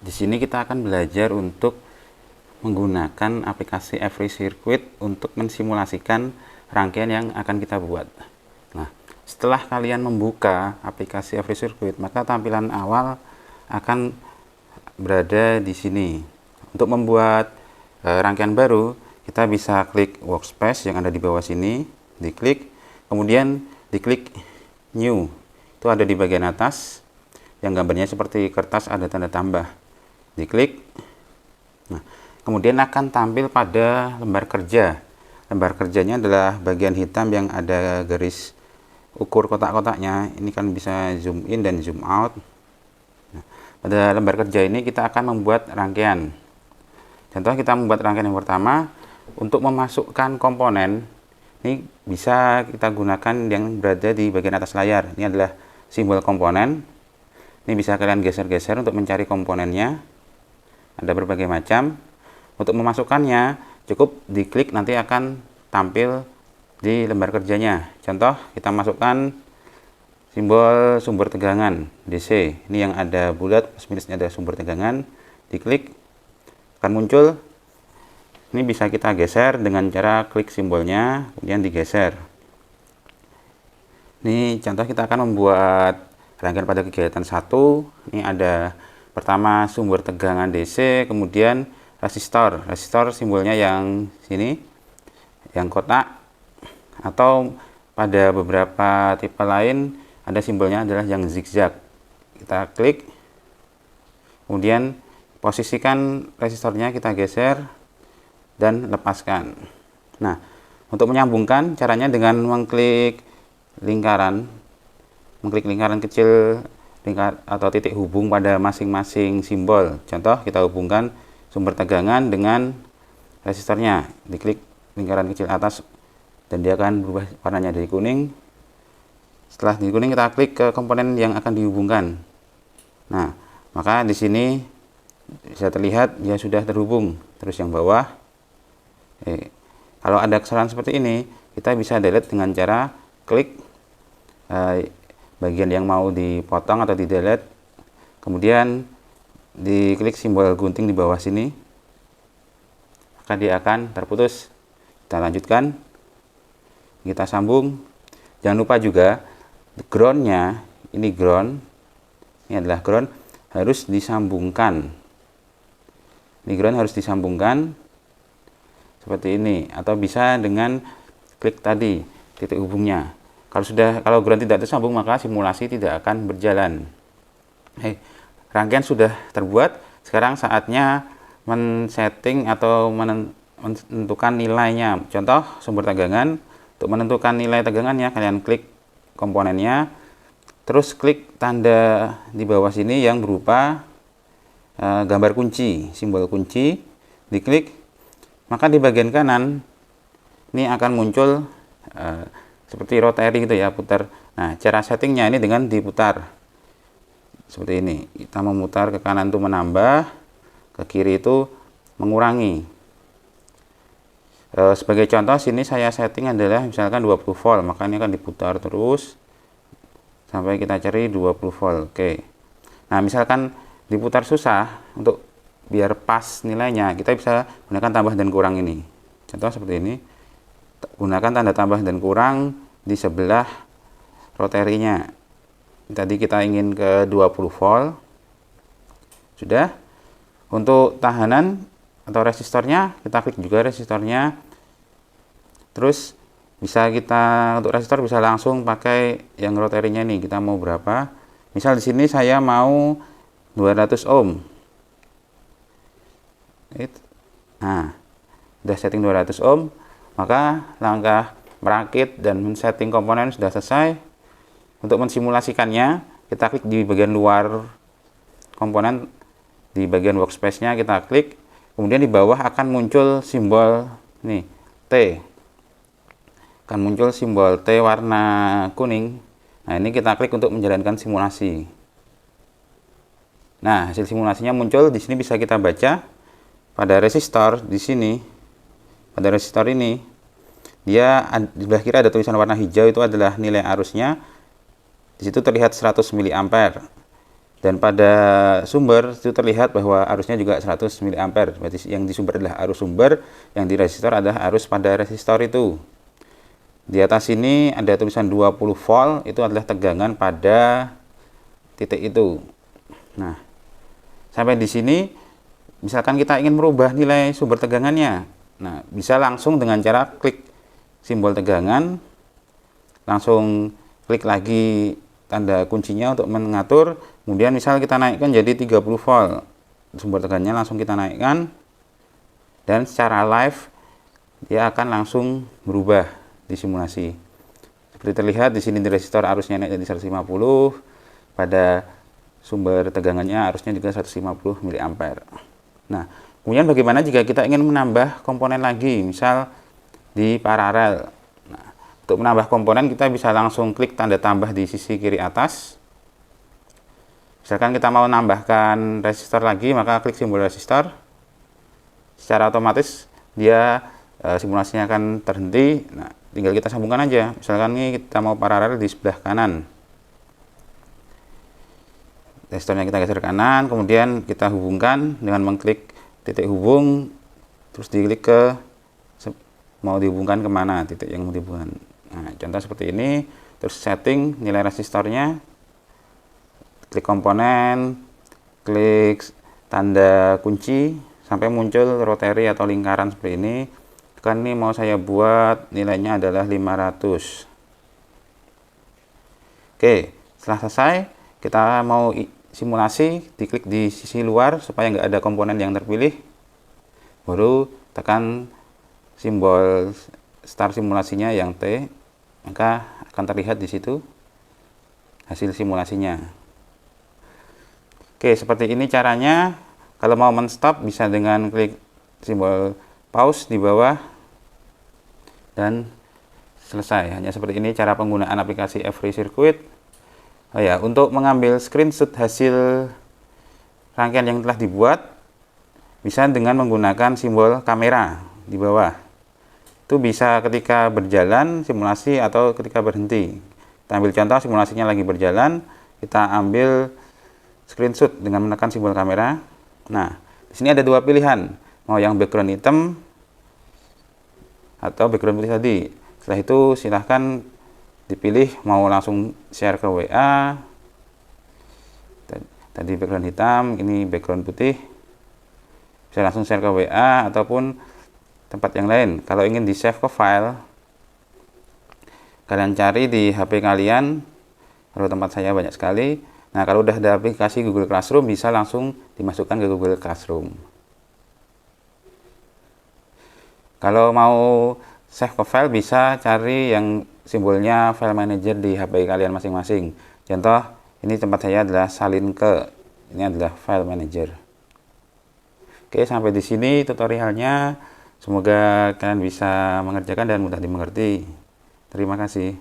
Di sini kita akan belajar untuk menggunakan aplikasi Every Circuit untuk mensimulasikan rangkaian yang akan kita buat. Nah, setelah kalian membuka aplikasi Every Circuit, maka tampilan awal akan berada di sini. Untuk membuat rangkaian baru, kita bisa klik workspace yang ada di bawah sini, diklik, kemudian diklik new. Itu ada di bagian atas, yang gambarnya seperti kertas ada tanda tambah. Diklik. Nah, kemudian akan tampil pada lembar kerja. Lembar kerjanya adalah bagian hitam yang ada garis ukur kotak-kotaknya. Ini kan bisa zoom in dan zoom out. Nah, pada lembar kerja ini kita akan membuat rangkaian. Contoh, kita membuat rangkaian yang pertama. Untuk memasukkan komponen, ini bisa kita gunakan yang berada di bagian atas layar. Ini adalah simbol komponen. Ini bisa kalian geser-geser untuk mencari komponennya. Ada berbagai macam. Untuk memasukkannya cukup diklik, nanti akan tampil di lembar kerjanya. Contoh, kita masukkan simbol sumber tegangan DC. Ini yang ada bulat plus minusnya ada sumber tegangan. Diklik, akan muncul. Ini bisa kita geser dengan cara klik simbolnya kemudian digeser. Ini contoh, kita akan membuat rangkaian pada kegiatan 1. Ini ada pertama sumber tegangan DC, kemudian resistor. Resistor simbolnya yang sini, yang kotak, atau pada beberapa tipe lain ada simbolnya adalah yang zigzag. Kita klik, kemudian posisikan resistornya, kita geser dan lepaskan. Nah, untuk menyambungkan caranya dengan mengklik lingkaran kecil, atau titik hubung pada masing-masing simbol. Contoh, kita hubungkan sumber tegangan dengan resistornya. Diklik lingkaran kecil atas dan dia akan berubah warnanya dari kuning. Setelah di kuning, kita klik ke komponen yang akan dihubungkan. Nah, maka di sini bisa terlihat dia sudah terhubung. Terus yang bawah, kalau ada kesalahan seperti ini, kita bisa delete dengan cara klik bagian yang mau dipotong atau di delete, kemudian diklik simbol gunting di bawah sini, maka dia akan terputus. Kita lanjutkan, kita sambung. Jangan lupa juga groundnya, ini ground, ini adalah ground, harus disambungkan. Ini ground harus disambungkan seperti ini, atau bisa dengan klik tadi titik hubungnya. Kalau ground tidak tersambung, maka simulasi tidak akan berjalan. Rangkaian sudah terbuat. Sekarang saatnya men-setting atau menentukan nilainya. Contoh, sumber tegangan. Untuk menentukan nilai tegangannya, kalian klik komponennya, terus klik tanda di bawah sini yang berupa gambar kunci, simbol kunci, diklik, maka di bagian kanan ini akan muncul seperti rotary gitu ya, putar. Nah, cara settingnya ini dengan diputar seperti ini. Kita memutar ke kanan itu menambah, ke kiri itu mengurangi. Sebagai contoh, sini saya setting adalah misalkan 20 volt, maka ini akan diputar terus sampai kita cari 20 volt. Oke. Nah, misalkan diputar susah, untuk biar pas nilainya, kita bisa gunakan tambah dan kurang ini. Contoh seperti ini. Gunakan tanda tambah dan kurang di sebelah rotarinya. Tadi kita ingin ke 20 volt. Sudah. Untuk tahanan atau resistornya, kita klik juga resistornya. Terus bisa untuk resistor bisa langsung pakai yang rotarinya nih. Kita mau berapa? Misal di sini saya mau 200 ohm. Nah, udah setting 200 ohm. Maka langkah merakit dan men-setting komponen sudah selesai. Untuk mensimulasikannya, kita klik di bagian luar komponen, di bagian workspace-nya kita klik, kemudian di bawah akan muncul simbol nih, T. Akan muncul simbol T warna kuning. Nah, ini kita klik untuk menjalankan simulasi. Nah, hasil simulasinya muncul di sini, bisa kita baca pada resistor di sini. Pada resistor ini, dia di sebelah kiri ada tulisan warna hijau, itu adalah nilai arusnya. Di situ terlihat 100 mA. Dan pada sumber itu terlihat bahwa arusnya juga 100 mA. Berarti yang di sumber adalah arus sumber, yang di resistor adalah arus pada resistor itu. Di atas ini ada tulisan 20 volt, itu adalah tegangan pada titik itu. Nah, sampai di sini misalkan kita ingin merubah nilai sumber tegangannya. Nah, bisa langsung dengan cara klik simbol tegangan, langsung klik lagi tanda kuncinya untuk mengatur. Kemudian misal kita naikkan jadi 30 volt, sumber tegangannya langsung kita naikkan, dan secara live dia akan langsung berubah di simulasi. Seperti terlihat di sini di resistor arusnya naik jadi 150, pada sumber tegangannya arusnya juga 150 mA. Nah, kemudian bagaimana jika kita ingin menambah komponen lagi, misal di paralel. Nah, untuk menambah komponen kita bisa langsung klik tanda tambah di sisi kiri atas. Misalkan kita mau menambahkan resistor lagi, maka klik simbol resistor. Secara otomatis dia simulasinya akan terhenti. Nah, tinggal kita sambungkan aja. Misalkan ini kita mau paralel di sebelah kanan. Resistornya kita geser kanan, kemudian kita hubungkan dengan mengklik titik hubung, terus diklik ke mau dihubungkan kemana, titik yang mau dihubungkan. Nah, contoh seperti ini, terus setting nilai resistornya, klik komponen, klik tanda kunci sampai muncul rotary atau lingkaran seperti ini. Kan ini mau saya buat nilainya adalah 500. Oke, setelah selesai kita mau simulasi, diklik di sisi luar supaya nggak ada komponen yang terpilih, baru tekan simbol start simulasinya yang T, maka akan terlihat di situ hasil simulasinya. Oke, seperti ini caranya. Kalau mau men-stop bisa dengan klik simbol pause di bawah dan selesai. Hanya seperti ini cara penggunaan aplikasi Every Circuit. Oh ya, untuk mengambil screenshot hasil rangkaian yang telah dibuat bisa dengan menggunakan simbol kamera di bawah. Itu bisa ketika berjalan simulasi atau ketika berhenti. Kita ambil contoh simulasinya lagi berjalan, kita ambil screenshot dengan menekan simbol kamera. Nah, di sini ada dua pilihan, mau yang background hitam atau background putih tadi. Setelah itu silahkan dipilih mau langsung share ke WA. Tadi background hitam, ini background putih. Bisa langsung share ke WA ataupun tempat yang lain. Kalau ingin di save ke file, kalian cari di HP kalian. Kalau tempat saya banyak sekali. Nah, kalau udah ada aplikasi Google Classroom, bisa langsung dimasukkan ke Google Classroom. Kalau mau save ke file, bisa cari yang simbolnya file manager di HP kalian masing-masing. Contoh, ini tempat saya adalah salin ke. Ini adalah file manager. Oke, sampai di sini tutorialnya. Semoga kalian bisa mengerjakan dan mudah dimengerti. Terima kasih.